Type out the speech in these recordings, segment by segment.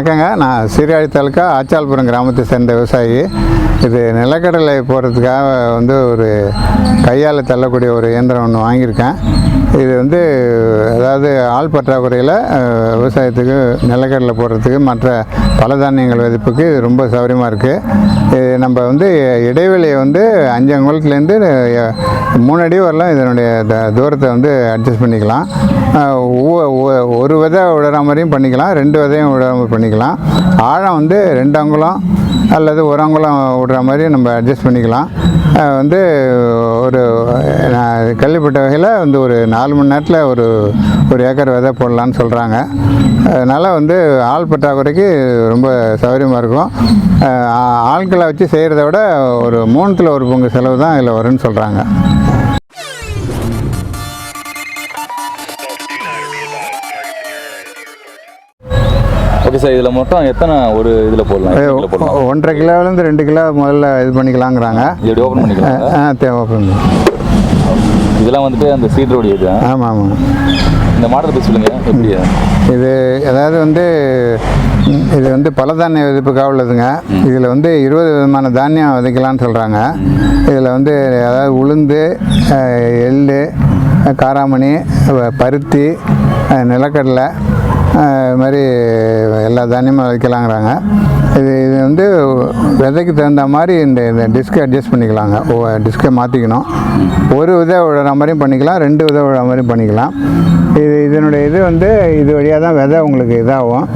வணக்கங்க. நான் சீர்காழி தாலுக்கா ஆச்சால்புரம் கிராமத்தை சேர்ந்த விவசாயி. இது நிலக்கடலை போடுறதுக்காக வந்து ஒரு கையால் தள்ளக்கூடிய ஒரு இயந்திரம் ஒன்று வாங்கியிருக்கேன். இது வந்து அதாவது ஆள் பற்றாக்குறையில் விவசாயத்துக்கு நிலக்கடலை போடுறதுக்கு மற்ற பல தானியங்கள் விதைப்புக்கு இது ரொம்ப சௌகரியமாக இருக்குது. நம்ம வந்து இடைவெளியை வந்து 5 அங்குலத்துலேருந்து 3 அடி வரலாம் இதனுடைய தூரத்தை வந்து அட்ஜஸ்ட் பண்ணிக்கலாம். ஒரு விதை விடுற மாதிரியும் பண்ணிக்கலாம், 2 விதையும் விடுற மாதிரி பண்ணிக்கலாம். ஆழம் வந்து 2 அங்குலம் அல்லது 1 அங்குலம் விடுற மாதிரி நம்ம அட்ஜஸ்ட் பண்ணிக்கலாம். வந்து ஒரு கேள்விப்பட்ட வகையில் வந்து ஒரு 4 மணி நேரத்தில் ஒரு ஏக்கர் விதை போடலான்னு சொல்கிறாங்க. அதனால் வந்து ஆள் பற்றாக்குறைக்கு ரொம்ப சௌகரியமாக இருக்கும். ஆட்களை வச்சு செய்கிறத விட ஒரு 3ல் 1 பங்கு செலவு தான் இதில் வரும்னு சொல்கிறாங்க. ஓகே சார், இதில் மொத்தம் எத்தனை ஒரு இதில் போடலாம்? 1.5 கிலோவிலேருந்து 2 கிலோ முதல்ல இது பண்ணிக்கலாங்கிறாங்க. இப்படி ஓப்பன் பண்ணிக்கலாம். ஓப்பன் இதெல்லாம் வந்துட்டு அந்த சீட்ரோடைய இது. ஆமாம். இந்த மாடல் பற்றி சொல்லுங்கள், எப்படி இது? அதாவது வந்து இது வந்து பல தானிய விதைப்புக்காக உள்ளதுங்க. இதில் வந்து 20 விதமான தானியம் விதைக்கலான்னு சொல்கிறாங்க. இதில் வந்து அதாவது உளுந்து, எள், காராமணி, பருத்தி, நிலக்கடலை, இது மாதிரி எல்லா தானியமும் வைக்கலாங்கிறாங்க. இது வந்து விதைக்கு தகுந்த மாதிரி இந்த டிஸ்கை அட்ஜஸ்ட் பண்ணிக்கலாங்க. டிஸ்கை மாற்றிக்கணும். ஒரு விதை விடுற மாதிரியும் பண்ணிக்கலாம், 2 விதை விடுற மாதிரியும் பண்ணிக்கலாம். இதனுடைய இது வந்து இது வழியாக தான் விதை உங்களுக்கு இதாகும்.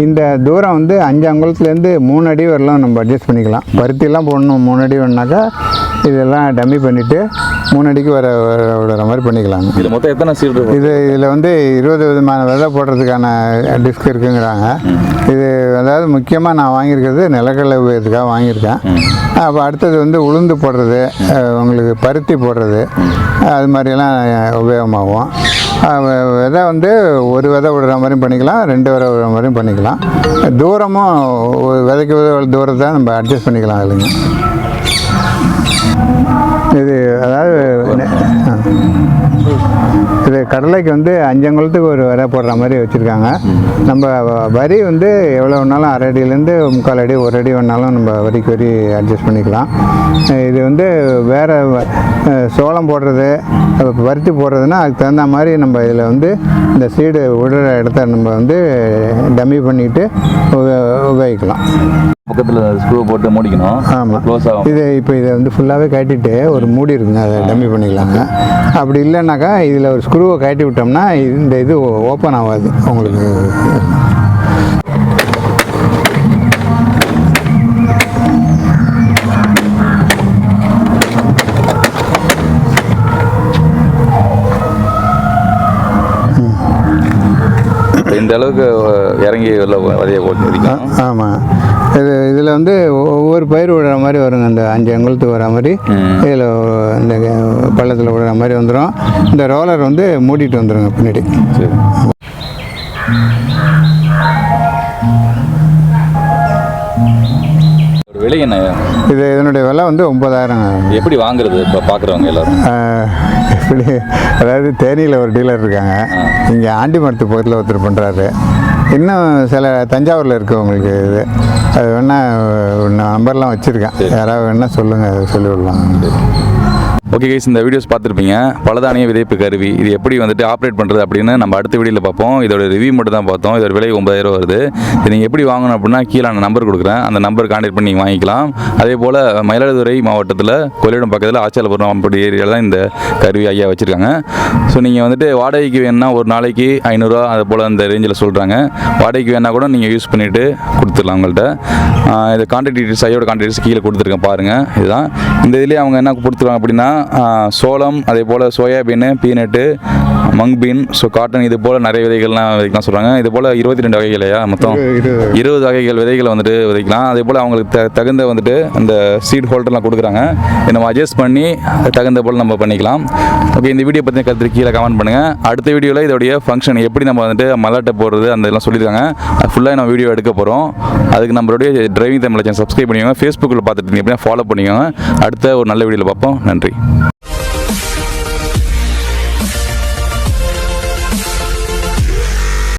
இந்த தூரம் வந்து 5 அங்குலத்துலேருந்து 3 அடி வரலாம் நம்ம அட்ஜஸ்ட் பண்ணிக்கலாம். பருத்திலாம் போடணும் 3 அடி வேணுனாக்கா இதெல்லாம் டம்மி பண்ணிவிட்டு 3 அடிக்கு விடுற மாதிரி பண்ணிக்கலாங்க. இதில் மொத்தம் எத்தனை சீட்? இதில் வந்து 20 விதமான விதை போடுறதுக்கான டிஸ்க் இருக்குங்கிறாங்க. இது அதாவது முக்கியமாக நான் வாங்கியிருக்கிறது நிலக்கடலை உபயோகத்துக்காக வாங்கியிருக்கேன். அப்போ அடுத்தது வந்து உளுந்து போடுறது, உங்களுக்கு பருத்தி போடுறது, அது மாதிரியெல்லாம் உபயோகமாகும். விதை வந்து ஒரு விதை விடுற மாதிரியும் பண்ணிக்கலாம், 2 விதை விடுற மாதிரியும் பண்ணிக்கலாம். தூரமும் விதைக்கு தூரத்தை நம்ம அட்ஜஸ்ட் பண்ணிக்கலாம் இல்லைங்க. இது அதாவது இது கடலைக்கு வந்து 5 அங்குலத்துக்கு ஒரு விதை போடுற மாதிரி வச்சுருக்காங்க. நம்ம வரி வந்து எவ்வளோ வேணாலும் 1/2 அடியிலேருந்து 3/4 அடி 1 அடி வேணாலும் நம்ம வரி அட்ஜஸ்ட் பண்ணிக்கலாம். இது வந்து வேறு சோளம் போடுறது, பருத்தி போடுறதுன்னா அதுக்கு தகுந்த மாதிரி நம்ம இதில் வந்து இந்த சீடு விடுற இடத்த நம்ம வந்து டம்மி பண்ணிவிட்டு உபயோகிக்கலாம். பக்கத்தில் ஸ்க்ரூ போட்டு மூடிக்கணும். ஆமாம், க்ளோஸ் ஆகும். இதை வந்து ஃபுல்லாகவே கட்டிட்டு ஒரு மூடி இருக்குங்க, அதை டம்மி பண்ணிக்கலாங்க. அப்படி இல்லைன்னாக்கா இதில் ஒரு ஸ்க்ரூவை கட்டி விட்டோம்னா இந்த இது ஓப்பன் ஆகாது உங்களுக்கு. இந்த அளவுக்கு இறங்கி விதையை போட்டு. ஆமாம், இதில் வந்து ஒவ்வொரு பயிர் விடுற மாதிரி வருங்க. இந்த 5 அங்குலத்துக்கு வர மாதிரி இதில் இந்த பள்ளத்தில் விடுற மாதிரி வந்துடும். இந்த ரோலர் வந்து மூடிட்டு வந்துடுங்க பின்னாடி. சரி. விலை என்ன? இதனுடைய விலை வந்து 9,000. எப்படி வாங்குறது இப்போ பார்க்குறவங்க எல்லோரும்? எப்படி, அதாவது தேனியில் ஒரு டீலர் இருக்காங்க, இங்கே ஆண்டிமரத்து பக்கத்தில் ஒருத்தர் பண்ணுறாரு. இன்னும் சில தஞ்சாவூரில் இருக்குது உங்களுக்கு. இது அது வேணால் நம்பர்லாம் வச்சுருக்கேன், யாராவது வேணால் சொல்லுங்கள், சொல்லி விடலாம். ஓகே கைஸ், இந்த வீடியோஸ் பார்த்துருப்பீங்க. பலதானிய விதைப்பு கருவி இது எப்படி வந்துட்டு ஆப்ரேட் பண்ணுறது அப்படின்னு நம்ம அடுத்த வீடியோவில் பார்ப்போம். இதோட ரிவ்யூ மட்டும் தான் பார்த்தோம். இதோட விலை 9,000 வருது. இது நீங்கள் எப்படி வாங்கணும் அப்படின்னா கீழே நான் நம்பர் கொடுக்குறேன், அந்த நம்பர் கான்டாக்ட் பண்ணி வாங்கிக்கலாம். அதே போல் மயிலாடுதுறை மாவட்டத்தில் கொள்ளிடம் பக்கத்தில் ஆச்சாலபுரம் அப்படி ஏரியாவில் தான் இந்த கருவி ஐயா வச்சுருக்காங்க. ஸோ நீங்கள் வந்துட்டு வாடகைக்கு வேணுன்னா ஒரு நாளைக்கு 500 அது போல் அந்த ரேஞ்சில் சொல்கிறாங்க. வாடகைக்கு வேணால் கூட நீங்கள் யூஸ் பண்ணிவிட்டு கொடுத்துடலாம் உங்கள்கிட்ட. இது கான்டாக்ட் டீட்டெயில்ஸ், ஐயோட கான்டாக்ட் டீட்டெயில்ஸ் கீழே கொடுத்துருக்கேன் பாருங்கள். இதுதான் இந்த இதுலேயே அவங்க என்ன கொடுத்துருவாங்க அப்படின்னா சோளம், அதே போல் soybean, peanut, mung bean, so cotton, இது போல் நிறைய விதைகள்லாம் விதைக்கலாம் சொல்கிறாங்க. இது போல் 22 வகைகளையா மொத்தம் 20 வகைகள் விதைகளை வந்துட்டு விதைக்கலாம். அதே போல் அவங்களுக்கு தகுந்த வந்துட்டு அந்த சீட் ஹோல்டர்லாம் கொடுக்குறாங்க. நம்ம அட்ஜஸ்ட் பண்ணி தகுந்த போல் நம்ம பண்ணிக்கலாம். ஓகே, இந்த வீடியோ பற்றின கருத்து கீழே கமெண்ட் பண்ணுங்கள். அடுத்த வீடியோவில் இதோடைய ஃபங்க்ஷன் எப்படி நம்ம வந்துட்டு மல்லாட்டை போடுறது அந்த இதெல்லாம் சொல்லியிருக்காங்க. அது ஃபுல்லாக நம்ம வீடியோ எடுக்க போகிறோம். அதுக்கு நம்மளுடைய டிரைவிங் தமிழ் சேனல் சப்ஸ்கிரைப் பண்ணிக்கோங்க. ஃபேஸ்புக்கில் பார்த்துட்டு எப்படின்னா ஃபாலோ பண்ணிக்கோங்க. அடுத்த ஒரு நல்ல வீடியோவில் பார்ப்போம். நன்றி.